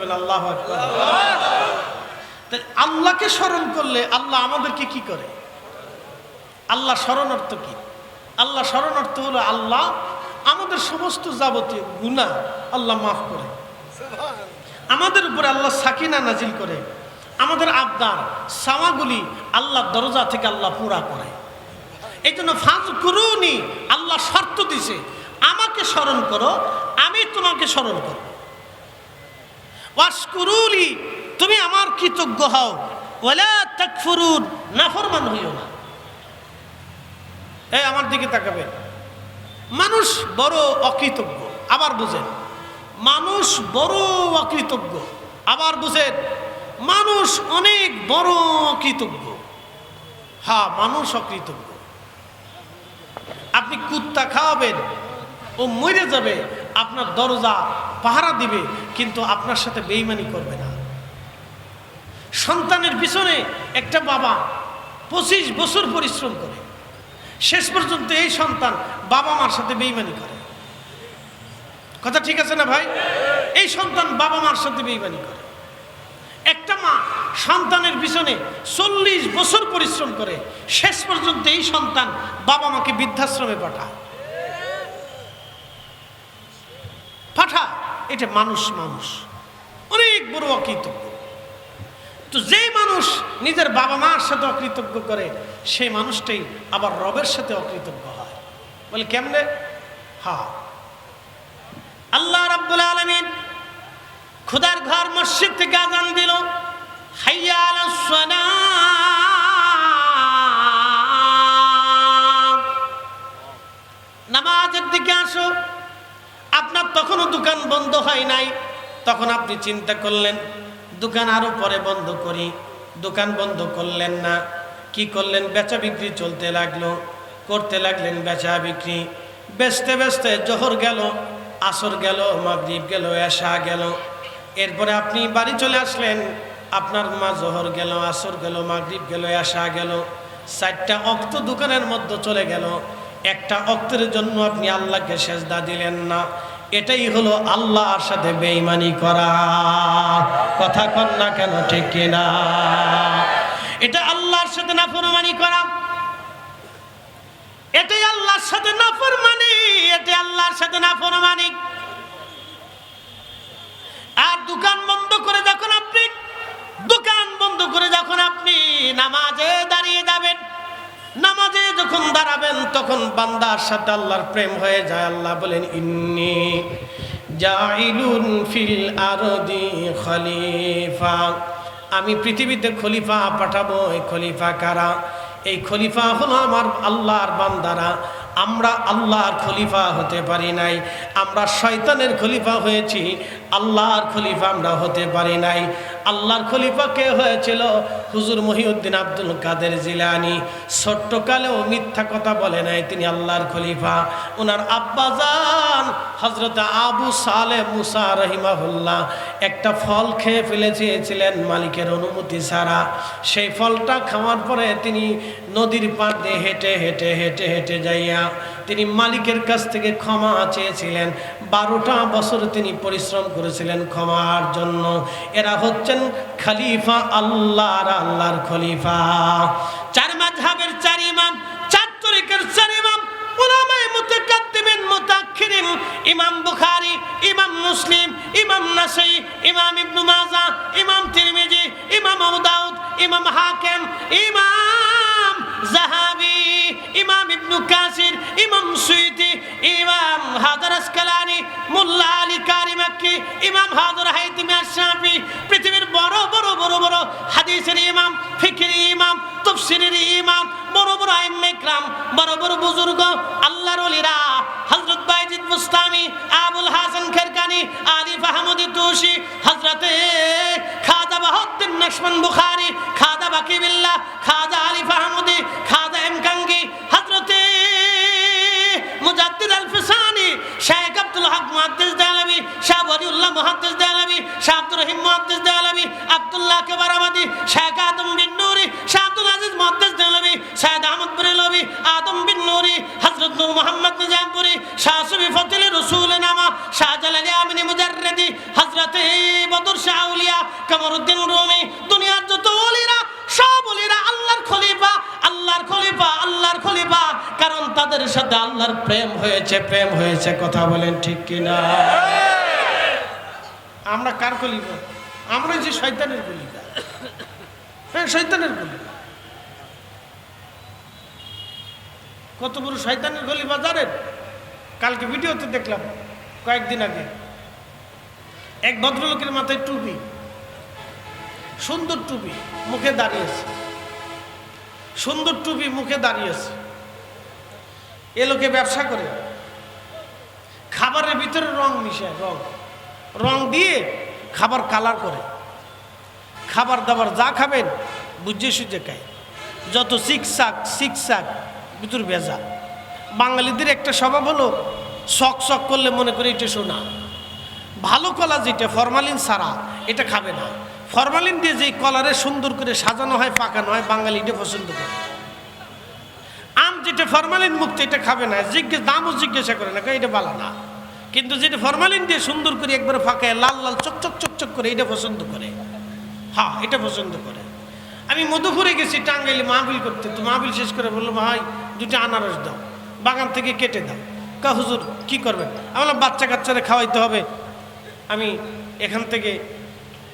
বলেন আল্লাহু আকবার। তাই আল্লাহকে স্মরণ করলে আল্লাহ আমাদেরকে কি করে? আল্লাহ শরণার্থ কি? আল্লাহ শরণার্থ হলো আল্লাহ আমাদের সমস্ত যাবতীয় গুনাহ আল্লাহ মাফ করে, আমাদের উপরে আল্লাহ সাকিনা নাজিল করে, আমাদের আবদার সাওয়াগুলি আল্লাহর দরজা থেকে আল্লাহ পুরা করে। এই জন্য ফাযকুরুনি, আল্লাহ শর্ত দিছে আমাকে স্মরণ করো, আমি তোমাকে স্মরণ করব। ওয়াশকুরুলি, তুমি আমার কৃতজ্ঞ হও। ওয়ালা তাকফুরুন, নাফরমান হইও না। এই আমার দিকে তাকাবেন। মানুষ বড় অকৃতজ্ঞ, আবার বুঝেন মানুষ বড় অকৃতজ্ঞ, আবার বুঝেন মানুষ অনেক বড় অকৃতজ্ঞ। হ্যাঁ, মানুষ অকৃতজ্ঞ। আপনি কুত্তা খাওয়াবেন, ও মরে যাবে, আপনার দরজা পাহারা দিবে, কিন্তু আপনার সাথে বেঈমানি করবে না। সন্তানের পিছনে একটা বাবা 25 বছর পরিশ্রম করে, শেষ পর্যন্ত এই সন্তান বাবা মার সাথে বেঈমানি করে। কথা ঠিক আছে না ভাই? এই সন্তান বাবা মার সাথে বেঈমানি করে। একটা মা সন্তানের পিছনে 40 বছর পরিশ্রম করে, শেষ পর্যন্ত এই সন্তান বাবা মাকে বৃদ্ধাশ্রমে পাঠায়। এটা মানুষ অনেক বড় অকৃতজ্ঞ। তো যে মানুষ নিজের বাবা মার সাথে অকৃতজ্ঞ করে, সেই মানুষটাই আবার রবের সাথে অকৃতজ্ঞ হয়। বলে কেমনে? হ্যাঁ, আল্লাহ রাব্বুল আলামিন খোদার ঘর মসজিদ থেকে আযান দিল, হাইয়া আলাস সালাত, নামাজের দিকে আসো। আপনার তখনও দোকান বন্ধ হয় নাই, তখন আপনি চিন্তা করলেন দোকান আরো পরে বন্ধ করি। দোকান বন্ধ করলেন না, কি করলেন? বেচা বিক্রি চলতে লাগলো, করতে লাগলেন বেচা বিক্রি। বেচতে বেচতে জোহর গেল, আসর গেল, মাগরিব গেল, এশা গেল। এরপরে আপনি বাড়ি চলে আসলেন, আপনার মা জোহর গেল, আসর গেল, মাগরিব গেল, এশা গেল, 4টা ওয়াক্ত দোকানের মধ্যে চলে গেল। একটা ওয়াক্তের জন্য আপনি আল্লাহকে সেজদা দিলেন না। এটাই হলো আল্লাহর সাথে বেঈমানি করা। কথা কন না কেন? ঠিক কিনা? এটা আল্লাহর সাথে নাফরমানি করা, এটাই আল্লাহর সাথে নাফরমানি, এটাই আল্লাহর সাথে নাফরমানি। আর দোকান বন্ধ করে যখন আপনি নামাজে দাঁড়িয়ে যাবেন, নামাজে যখন দাঁড়াবেন, তখন বান্দার সাথে আল্লাহর প্রেম হয়ে যায়। আল্লাহ বলেন ইন্নী জাইলুন ফিল আরদি খলিফা, আমি পৃথিবীতে খলিফা পাঠাবো। এই খলিফা কারা? এই খলিফা হলো আমার আল্লাহর বান্দারা। আমরা আল্লাহর খলিফা হতে পারি নাই, আমরা শয়তানের খলিফা হয়েছি, আল্লাহর খলিফা আমরা হতে পারি নাই। আল্লাহর খলিফা কে হয়েছিল? হুজুর মহিউদ্দিন আব্দুল কাদের জিলানী। ছোট্টকালেও মিথ্যা কথা বলে নাই, তিনি আল্লাহর খলিফা। ওনার আব্বাজান হযরত আবু সালেহ মুসা রহিমাহুল্লাহ একটা ফল খেয়ে ফেলেছিলেন মালিকের অনুমতি ছাড়া। সেই ফলটা খাওয়ার পরে তিনি নদীর পাড় দিয়ে হেঁটে হেঁটে হেঁটে হেঁটে যাইয়া তিনি মালিকের কাছ থেকে ক্ষমা চেয়েছিলেন। 12টা বছর তিনি পরিশ্রম করেছিলেন ক্ষমার জন্য। এরা হচ্ছেন খলিফা, আল্লাহর খলিফা। 4 মাযহাবের 4 ইমাম, 4 তরিকার 4 ইমাম, উলামায়ে মুতাকাদ্দিমিন মুতাআখিরিন, ইমাম বুখারী, ইমাম মুসলিম, ইমাম নাসাই, ইমাম ইবনে মাজাহ, ইমাম তিরমিজি, ইমাম আবু দাউদ, ইমাম হাকিম, ইমাম যাহাবি, ইমাম ইবনে কাসির, ইমাম সুয়ুতি, ইমাম হাজার আসকালানি, মোল্লা আলী কারি মাক্কি, ইমাম হাজার হাইতিমি আশ-শাফি, পৃথিবীর বড় বড় বড় বড় হাদিসের ইমাম, ফিকহের ইমাম, তাফসীরের ইমাম, বড় বড় আইম্মায়ে কিরাম, বড় বড় বুজুর্গ, আল্লাহর ওলিরা, হযরত বাইজিদ বুস্তামি, আবুল হাসান খারকানি, আলিফ আহমদ তুসি, হযরতে খাজা বাহাউদ্দিন নকশবন্দ বুখারী, খাজা বাকি বিল্লাহ, খাজা আলিফ আহমদি, খাজা এমকাঙ্গি, হযরতে মুজাদ্দিদ আল-ফিসানি, শেখ আব্দুল হক মুহাদ্দিস দেহলভী, শাহ ওয়ালিউল্লাহ মুহাদ্দিস দেহলভী, শাহ আব্দুর রহিম মুহাদ্দিস দেহলভী, আব্দুল্লাহ কেবারাবাদী, শেখ আদম বিন নুরি, শাহ আব্দুল আজিজ মুহাদ্দিস দেহলভী, সৈয়দ আহমদ বেরেলভী, আদম বিন নুরি, হযরত নূর মুহাম্মদ নিজামপুরি, শাহ সুফি ফতিল রসুল নামা, শাহ জালালি আমিনী মুজাররদি, হযরতে বদর শাহ কামরুদ্দিন রুমি, দুনিয়ার যত ওলিরা সব ওলিরা আল্লাহর খলিফা, আল্লাহর খলিফা, আল্লাহর খলিফা, কারণ তাদের সাথে আল্লাহর প্রেম হয়েছে। কথা বলেন ঠিক কিনা? আমরা কার খলিফা? আমরা যে শয়তানের খলিফা। হ্যাঁ, শয়তানের খলিফা। কত বড় শয়তানের খলিফা জানেন? কালকে ভিডিওতে দেখলাম, কয়েকদিন আগে, এক ভদ্রলোকের মাথায় টুপি, সুন্দর টুপি, মুখে দাঁড়িয়েছে, সুন্দর টুপি মুখে দাঁড়িয়েছে। এ লোকে ব্যবসা করে, খাবারের ভিতরে রং মিশায়, রং দিয়ে খাবার কালার করে। খাবার দাবার যা খাবেন বুঝে সুঝে খায়, যত শিকশাক ভিতর ভেজা। বাঙালিদের একটা স্বভাব হলো শক করলে মনে করে এটা শোনা। ভালো কলা যেটা ফরমালিন ছাড়া, এটা খাবে না। ফরমালিন দিয়ে যে কলারে সুন্দর করে সাজানো হয়, পাকানো হয়, বাঙালি এটা পছন্দ করে। আম যেটা ফরমালিন মুক্ত, এটা খাবে না, দামও জিজ্ঞাসা করে না, এটা ভালো না। কিন্তু যেটা ফরমালিন দিয়ে সুন্দর করে একবারে ফাঁকায় লাল লাল চকচক করে, এটা পছন্দ করে। হ্যাঁ, এটা পছন্দ করে। আমি মধুপুরে গেছি টাঙ্গাইলে মাহফিল করতে, তো মাহফিল শেষ করে বললো, ভাই দুটো আনারস দাও, বাগান থেকে কেটে দাও। কা হুজুর কি করবেন? আমি বললাম বাচ্চা কাচ্চারা খাওয়াইতে হবে, আমি এখান থেকে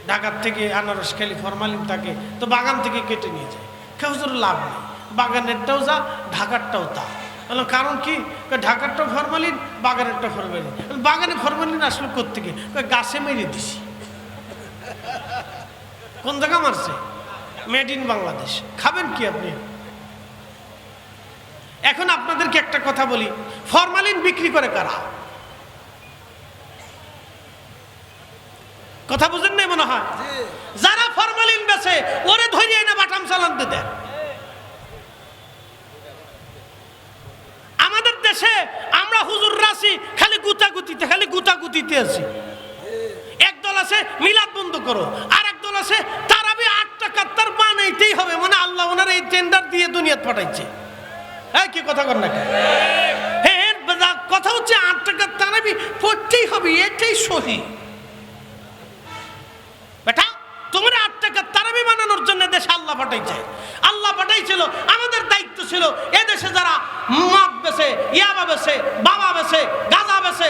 ঢাকার থেকে আনারস খেলি, ফরমালিন থাকে, তো বাগান থেকে কেটে নিয়ে যাই। কা হুজুর লাভ নেই, বাগানেরটাও যা, ঢাকারটাও তা। বললাম কারণ কি? ঢাকারটাও ফরমালিন, বাগানেরটা ফরমালিন। বাগানে ফরমালিন আসলে কোত্থেকে? গাছে মেরে দিছি। কোন জায়গা মারছে? Made in Bangladesh. খাবেন কি আপনি? এখন আপনাদেরকে একটা কথা বলি, ফরমালিন বিক্রি করে কারা? কথা বুঝেন নাই মনে হয়? যারা ফরমালিন বেচে ওরে ধরিয়ে এনে বাটাম চালানতে দেন। আমাদের দেশে আমরা হুজুর রাসি খালি গুতাগুতিতে আছি। একদল আছে মিলাদ বন্ধ করো, আর একদল আছে তারাবি 8 টাকা তার বানাইতেই হবে, মানে আল্লাহ ওনার এই টেন্ডার দিয়ে দুনিয়াত পাঠাইছে। এই কি কথা কর না? হ্যাঁ, কথা হচ্ছে 8 টাকার তারাবি পড়তেই হবে, এটাই সহি। বেটা, তোমরা 8 টাকার তারাবি বানানোর জন্য দেশে আল্লাহ পাঠাইছে। আল্লাহ পাঠাইছিল, আমাদের দায়িত্ব ছিল এদেশে যারা মদ বেচে, ইয়াবা বেচে, বাবা বেচে, গাঁজা বেচে,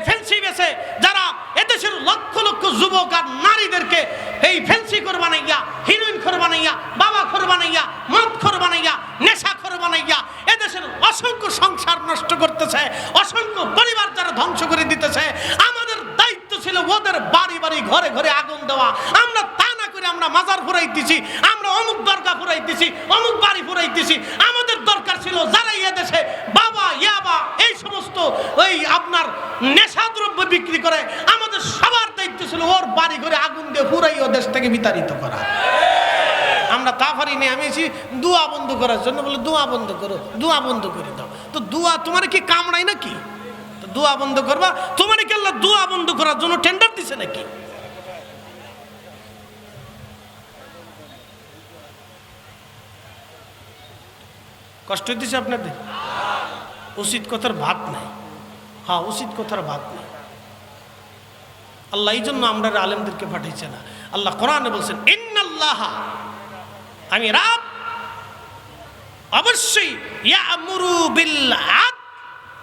ফেন্সি বেচে, যারা এদেশের লক্ষ লক্ষ যুবক আর নারীদেরকে এই ফেন্সি খোর বানাইয়া, হিরোইন খোর বানাইয়া, বাবা খোর বানাইয়া, মদ খোর বানাইয়া, নেশা খোর বানাইয়া এদেশের অসংখ্য সংসার নষ্ট করতেছে, অসংখ্য পরিবার যারা ধ্বংস করে দিতেছে। আমাদের দায়িত্ব ছিল ওদের বাড়ি বাড়ি ঘরে ঘরে আগুন দেওয়া। আমরা তা না করে আমরা মাজার ফুরাইতেছি, আমরা অমুক দরগা ফুরাইতেছি, অমুক বাড়ি ফুরাইতেছি। আমাদের দরকার ছিল যারা এদেশে বাবা, ইয়াবা, এই সমস্ত ওই আপনার নেশা দ্রব্য বিক্রি করে, আমাদের সবার দায়িত্ব ছিল ওর বাড়ি ঘরে আগুন দিয়ে পুরাই ও দেশ থেকে বিতাড়িত করা। আমরা তা পারিনি। আমি এসেছি দোয়া বন্ধ করার জন্য, বলে দোয়া বন্ধ করো, দোয়া বন্ধ করে দাও। তো দোয়া তোমার কি কামড়াই নাকি? তো দোয়া বন্ধ করবা? তোমার কি আল্লাহ দোয়া বন্ধ করার জন্য টেন্ডার দিছে নাকি? কষ্ট হইতেছে আপনাদের? উচিত কথার ভাত নাই। হ্যাঁ, উচিত কথার ভাত নাই। আল্লাহ এই জন্য আমরা আলেমদেরকে পাঠাইছে না। আল্লাহ কোরআনে বলছেন, ইন্নাল্লাহ, আমি রাব অবশ্যই, ইয়ামুরু বিল আদল,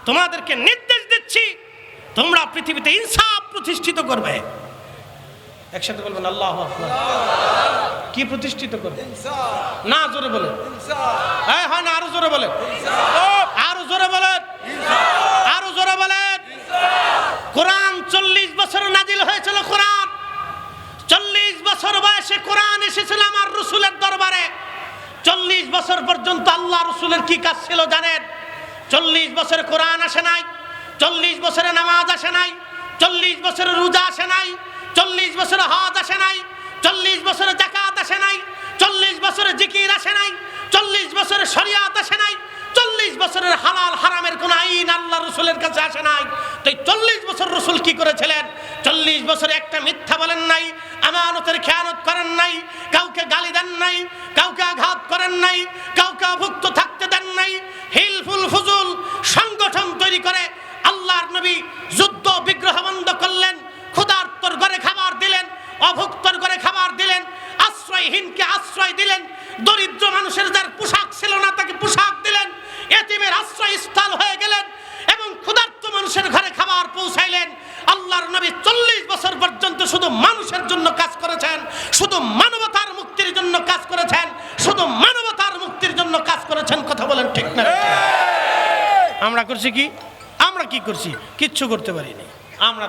তোমাদেরকে নির্দেশ দিচ্ছি তোমরা পৃথিবীতে ইনসাফ প্রতিষ্ঠিত করবে। একসাথে বলবেন আল্লাহু আকবার। কি প্রতিষ্ঠিত করবে? না, জোরে বলেন। হ্যাঁ হয় না? আরো জোরে বলেন, আরো জোরে বলেন, আরো জোরে বলেন। কোরআন 40 বছর নাজিল হয়েছিল। কোরআন 40 বছর বয়সে কোরআন এসেছিল আমার রাসূলের দরবারে। 40 বছর পর্যন্ত আল্লাহ রাসূলের কি কাজ ছিল জানেন? 40 বছর কোরআন আসে নাই, 40 বছরে নামাজ আসে নাই, 40 বছরে রোজা আসে নাই, 40 বছরে হজ আসে নাই, 40 বছরে যাকাত আসে নাই, 40 বছরে জিকির আসে নাই, 40 বছরে শরিয়াত আসে নাই, 40 বছরের হালাল হারামের কোন আইন আল্লাহ রাসূলের কাছে আসে নাই। তাই 40 বছর রাসূল কি করেছিলেন? 40 বছরে একটা মিথ্যা বলেন নাই, আমানতের খেয়ানত করেন নাই, কাউকে গালি দেন নাই, কাউকে আঘাত করেন নাই, কাউকে অভুক্ত থাকতে দেন নাই। হিলফুল ফুজুল সংগঠন তৈরি করে আল্লাহর নবী যুদ্ধ বিগ্রহ বন্ধ করলেন, ক্ষুধার্তর ঘরে খাবার দিলেন, অভুক্তর ঘরে খাবার আশ্রয় দিলেন, দরিদ্র মানুষের যার পোশাক ছিল না তাকে পোশাক দিলেন, এতিমের আশ্রয়স্থল হয়ে গেলেন এবং ক্ষুধার্ত মানুষের ঘরে খাবার পৌঁছাইলেন। আল্লাহর নবী 40 বছর পর্যন্ত শুধু মানুষের জন্য কাজ করেছেন, শুধু মানবতার মুক্তির জন্য কাজ করেছেন, শুধু মানবতার মুক্তির জন্য কাজ করেছেন। কথা বলেন ঠিক না? আমরা করছি কি? আমরা কি করছি? কিচ্ছু করতে পারিনি। আমরা